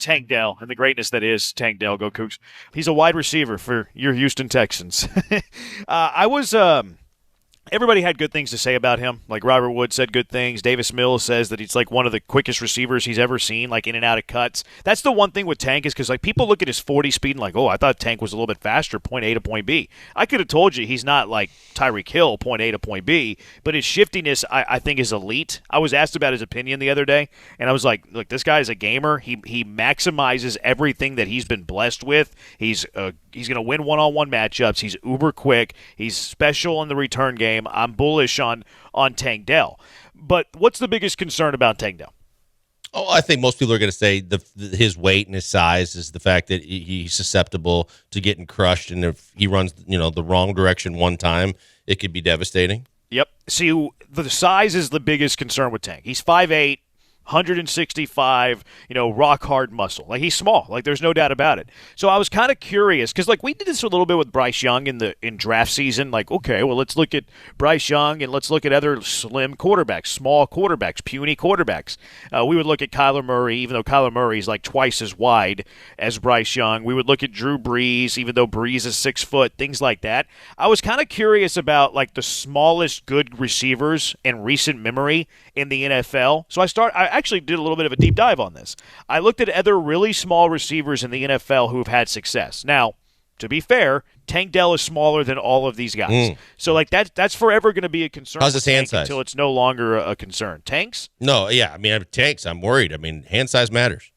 Tank Dell and the greatness that is Tank Dell. Go Cougs. He's a wide receiver for your Houston Texans. I was everybody had good things to say about him. Like Robert Wood said good things. Davis Mills says that he's like one of the quickest receivers he's ever seen, like in and out of cuts. That's the one thing with Tank is because like people look at his 40 speed and like, oh, I thought Tank was a little bit faster, point A to point B. I could have told you he's not like Tyreek Hill, point A to point B, but his shiftiness I think is elite. I was asked about his opinion the other day, and I was like, look, this guy is a gamer. He maximizes everything that he's been blessed with. He's going to win one-on-one matchups. He's uber quick. He's special in the return game. I'm bullish on Tank Dell. But what's the biggest concern about Tank Dell? Oh, I think most people are going to say his weight and his size is the fact that he's susceptible to getting crushed, and if he runs the wrong direction one time, it could be devastating. Yep. See, the size is the biggest concern with Tank. He's 5'8", 165, rock hard muscle. Like he's small. Like there's no doubt about it. So I was kind of curious because like we did this a little bit with Bryce Young in draft season. Like okay, well let's look at Bryce Young and let's look at other slim quarterbacks, small quarterbacks, puny quarterbacks. We would look at Kyler Murray, even though Kyler Murray is like twice as wide as Bryce Young. We would look at Drew Brees, even though Brees is 6 foot. Things like that. I was kind of curious about like the smallest good receivers in recent memory in the NFL. So I actually did a little bit of a deep dive on this. I looked at other really small receivers in the NFL who have had success. Now, to be fair, Tank Dell is smaller than all of these guys. So like that's forever going to be a concern. How's his hand size? Until it's no longer a concern. Tanks? No, yeah. I mean, Tanks, I'm worried. I mean, hand size matters.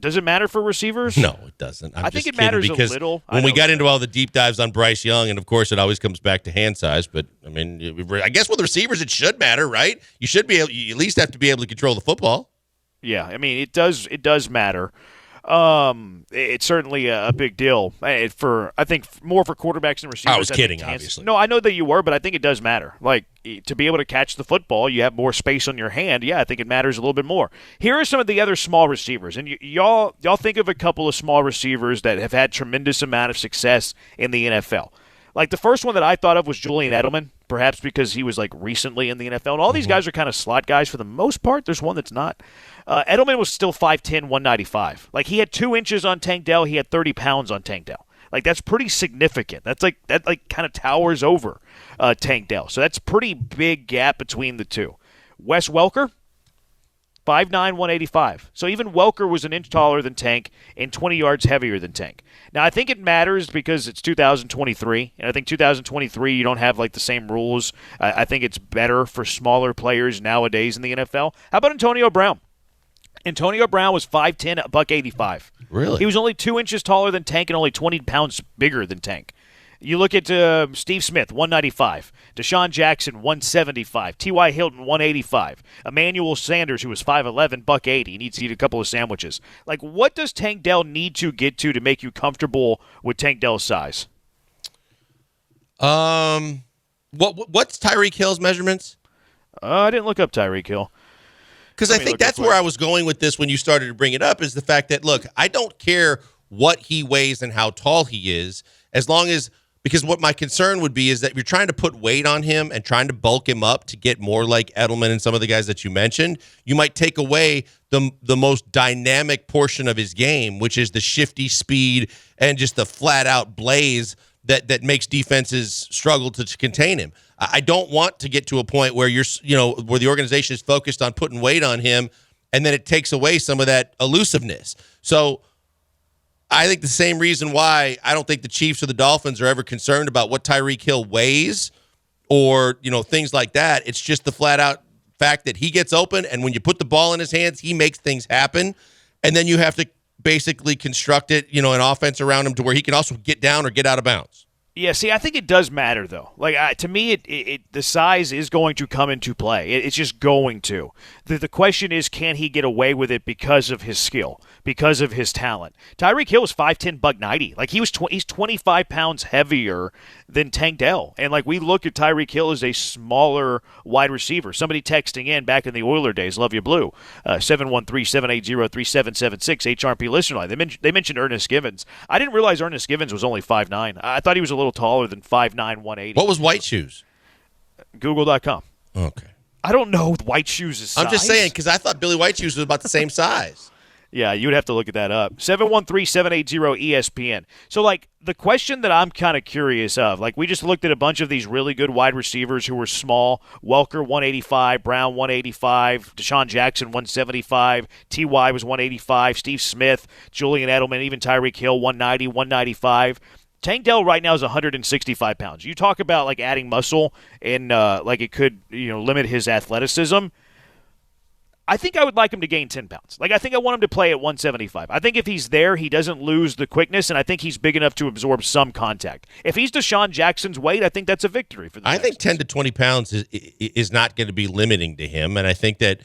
Does it matter for receivers? No, it doesn't. I think it matters a little. When we got into all the deep dives on Bryce Young, and of course it always comes back to hand size, but I mean, I guess with receivers it should matter, right? You should be able, you at least have to be able to control the football. Yeah, I mean, it does matter. It's certainly a big deal I think more for quarterbacks and receivers. I was kidding, obviously. No, I know that you were, but I think it does matter. Like to be able to catch the football, you have more space on your hand. Yeah, I think it matters a little bit more. Here are some of the other small receivers, and y'all think of a couple of small receivers that have had tremendous amount of success in the NFL. Like the first one that I thought of was Julian Edelman, perhaps because he was like recently in the NFL. And all these guys are kind of slot guys for the most part. There's one that's not. Edelman was still 5'10", 195. Like he had 2 inches on Tank Dell. He had 30 pounds on Tank Dell. Like that's pretty significant. That kind of towers over Tank Dell. So that's pretty big gap between the two. Wes Welker, 5'9", 185. So even Welker was an inch taller than Tank and 20 yards heavier than Tank. Now, I think it matters because it's 2023, and I think 2023 you don't have like the same rules. I think it's better for smaller players nowadays in the NFL. How about Antonio Brown? Antonio Brown was 5'10", $185. Really? He was only 2 inches taller than Tank and only 20 pounds bigger than Tank. You look at Steve Smith, 195. Deshaun Jackson, 175. T.Y. Hilton, 185. Emmanuel Sanders, who was 5'11", $180. He needs to eat a couple of sandwiches. Like, what does Tank Dell need to get to make you comfortable with Tank Dell's size? What's Tyreek Hill's measurements? I didn't look up Tyreek Hill. Because I think that's where I was going with this when you started to bring it up, is the fact that, look, I don't care what he weighs and how tall he is, as long as – because what my concern would be is that you're trying to put weight on him and trying to bulk him up to get more like Edelman and some of the guys that you mentioned, you might take away the most dynamic portion of his game, which is the shifty speed and just the flat-out blaze that makes defenses struggle to contain him. I don't want to get to a point where where the organization is focused on putting weight on him, and then it takes away some of that elusiveness. So I think the same reason why I don't think the Chiefs or the Dolphins are ever concerned about what Tyreek Hill weighs or, things like that. It's just the flat-out fact that he gets open, and when you put the ball in his hands, he makes things happen, and then you have to basically construct it, an offense around him to where he can also get down or get out of bounds. Yeah, see, I think it does matter, though. Like, to me, the size is going to come into play. It's just going to. The question is, can he get away with it because of his skill, because of his talent? Tyreek Hill was 5'10", $190. Like, he's 25 pounds heavier than Tank Dell. And, like, we look at Tyreek Hill as a smaller wide receiver. Somebody texting in back in the Oiler days, love you blue, 713-780-3776, HRP listener line. They mentioned Ernest Givens. I didn't realize Ernest Givens was only 5'9". I thought he was a little taller than 5'9", 180. What was White Shoes? Google.com. Okay. I don't know White Shoes' size. I'm just saying, because I thought Billy White Shoes was about the same size. Yeah, you would have to look at that up. 713-780-ESPN. So, like, the question that I'm kind of curious of, like, we just looked at a bunch of these really good wide receivers who were small. Welker, 185. Brown, 185. Deshaun Jackson, 175. T.Y. was 185. Steve Smith, Julian Edelman, even Tyreek Hill, 190, 195. Tank Dell right now is 165 pounds. You talk about, like, adding muscle and, like, it could, limit his athleticism. I think I would like him to gain 10 pounds. Like, I think I want him to play at 175. I think if he's there, he doesn't lose the quickness, and I think he's big enough to absorb some contact. If he's Deshaun Jackson's weight, I think that's a victory for the Texans. I think 10 to 20 pounds is not going to be limiting to him, and I think that,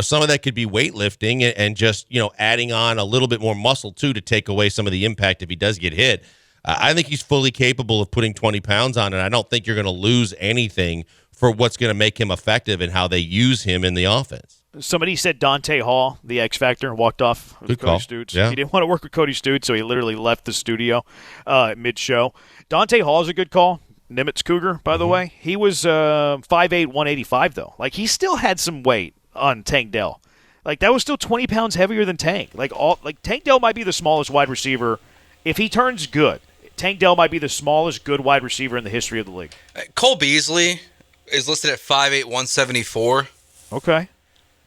some of that could be weightlifting and just, adding on a little bit more muscle, too, to take away some of the impact if he does get hit. I think he's fully capable of putting 20 pounds on, and I don't think you're going to lose anything for what's going to make him effective and how they use him in the offense. Somebody said Dante Hall, the X Factor, walked off with Cody Stutes. Yeah. He didn't want to work with Cody Stutes, so he literally left the studio mid-show. Dante Hall is a good call. Nimitz Cougar, by the way. He was 5'8", 185, though. Like, he still had some weight on Tank Dell. Like, that was still 20 pounds heavier than Tank. Like Tank Dell might be the smallest wide receiver. If he turns good, Tank Dell might be the smallest good wide receiver in the history of the league. Cole Beasley is listed at 5'8", 174. Okay.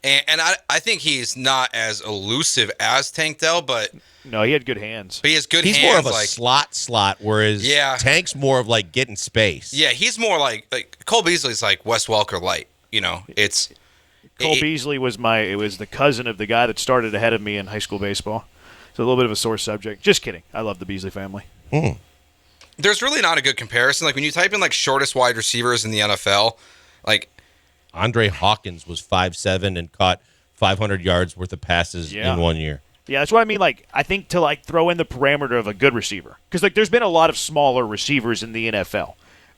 And I think he's not as elusive as Tank Dell, but no, he had good hands. But he has good hands. He's more of a slot, whereas Tank's more of like getting space. Yeah, he's more like Cole Beasley's like Wes Welker light. It's Cole Beasley was the cousin of the guy that started ahead of me in high school baseball. It's a little bit of a sore subject. Just kidding. I love the Beasley family. There's really not a good comparison. Like when you type in like shortest wide receivers in the NFL, like Andre Hawkins was 5'7" and caught 500 yards worth of passes in 1 year. Yeah, that's what I mean. Like, I think to like throw in the parameter of a good receiver, because like there's been a lot of smaller receivers in the NFL,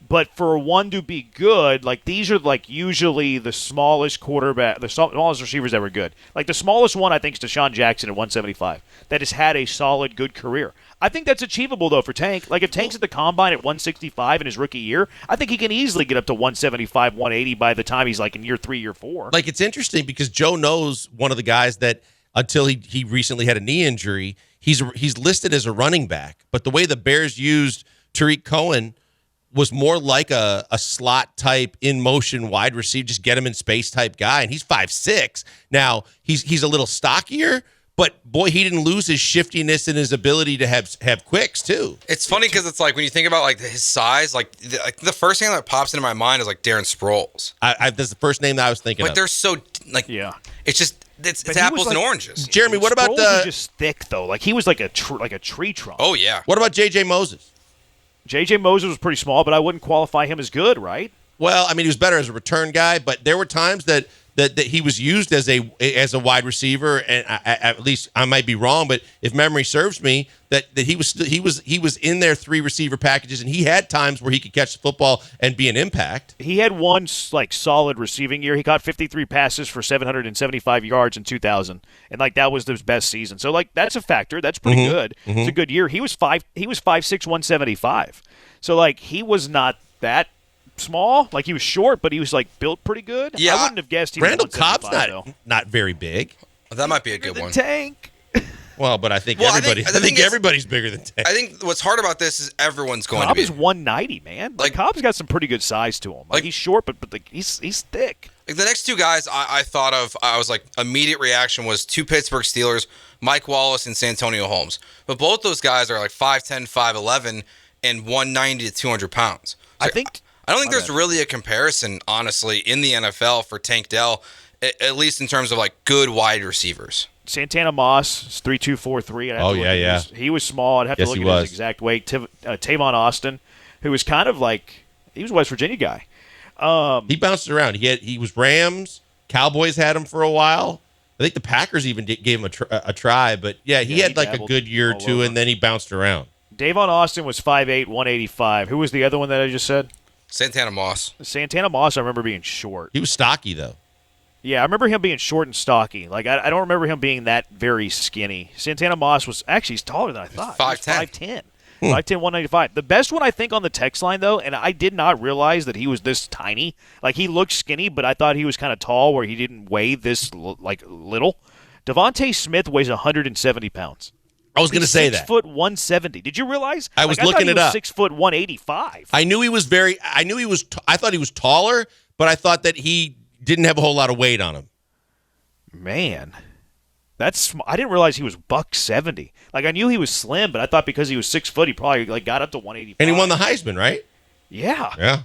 but for one to be good, like these are like usually the smallest smallest receivers that were good. Like the smallest one I think is Deshaun Jackson at 175 that has had a solid good career. I think that's achievable, though, for Tank. Like, if Tank's at the Combine at 165 in his rookie year, I think he can easily get up to 175, 180 by the time he's, like, in year 3, year 4. Like, it's interesting because Joe knows one of the guys that, until he recently had a knee injury, he's listed as a running back. But the way the Bears used Tariq Cohen was more like a slot-type, in-motion wide receiver, just get him in space type guy. And he's 5'6". Now, he's a little stockier, but, boy, he didn't lose his shiftiness and his ability to have quicks, too. It's funny because it's like when you think about like his size, like the first thing that pops into my mind is like Darren Sproles. That's the first name that I was thinking of. Like they're so like it's just it's apples and oranges. Jeremy, what about Sproles was just thick though? Like he was like a tree trunk. Oh yeah. What about J.J. Moses? J.J. Moses was pretty small, but I wouldn't qualify him as good, right? Well, I mean, he was better as a return guy, but there were times that he was used as a wide receiver, and at least I might be wrong, but if memory serves me, that he was in their 3 receiver packages, and he had times where he could catch the football and be an impact. He had one like solid receiving year. He caught 53 passes for 775 yards in 2000, and like that was his best season. So like that's a factor. That's pretty good. It's a good year. He was 5'6", 175. So like he was not that small, like he was short, but he was like built pretty good. Yeah, I wouldn't have guessed he Randall was Cobb's not very big. That might be a good one. Tank. Well, but I think everybody's bigger than Tank. I think what's hard about this is everyone's going Cobb to be. is 190, man. Like Cobb's got some pretty good size to him. Like he's short, but like he's thick. Like the next 2 guys I thought of, I was like immediate reaction was 2 Pittsburgh Steelers, Mike Wallace and Santonio Holmes. But both those guys are like 5'10", 5'11", and 190 to 200 pounds. So I don't think there's really a comparison, honestly, in the NFL for Tank Dell, at least in terms of like good wide receivers. Santana Moss is 3'2", 4'3". He was small. I'd have to look at his exact weight. Tavon Austin, who was kind of like he was a West Virginia guy. He bounced around. He was Rams. Cowboys had him for a while. I think the Packers even gave him a try. But yeah, he had like a good year or two, and then he bounced around. Davon Austin was 5'8", 185. Who was the other one that I just said? Santana Moss. Santana Moss, I remember being short. He was stocky, though. Yeah, I remember him being short and stocky. Like, I don't remember him being that very skinny. Santana Moss was actually he's taller than I thought. 5'10". 5'10", 195. The best one, I think, on the text line, though, and I did not realize that he was this tiny. Like, he looked skinny, but I thought he was kind of tall where he didn't weigh this, like, little. Devontae Smith weighs 170 pounds. I was going to say that. 6 foot 170. Did you realize? I was looking it up. 6 foot 185. I thought he was taller, but I thought that he didn't have a whole lot of weight on him. Man, I didn't realize he was $170. Like, I knew he was slim, but I thought because he was 6 foot, he probably like got up to 185. And he won the Heisman, right? Yeah. Yeah.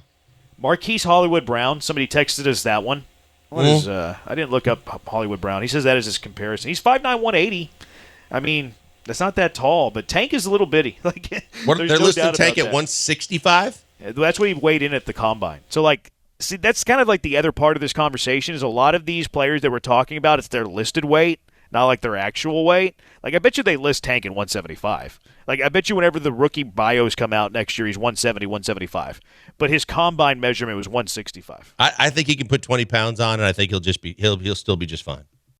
Marquise Hollywood Brown. Somebody texted us that one. What is? I didn't look up Hollywood Brown. He says that is his comparison. He's 5'9", 180. I mean, that's not that tall, but Tank is a little bitty. Like, they're listing Tank at 165. That's what he weighed in at the combine. So, like, see, that's kind of like the other part of this conversation is a lot of these players that we're talking about, it's their listed weight, not like their actual weight. Like, I bet you they list Tank in 175. Like, I bet you whenever the rookie bios come out next year, he's 170, 175. But his combine measurement was 165. I think he can put 20 pounds on, and I think he'll still be just fine.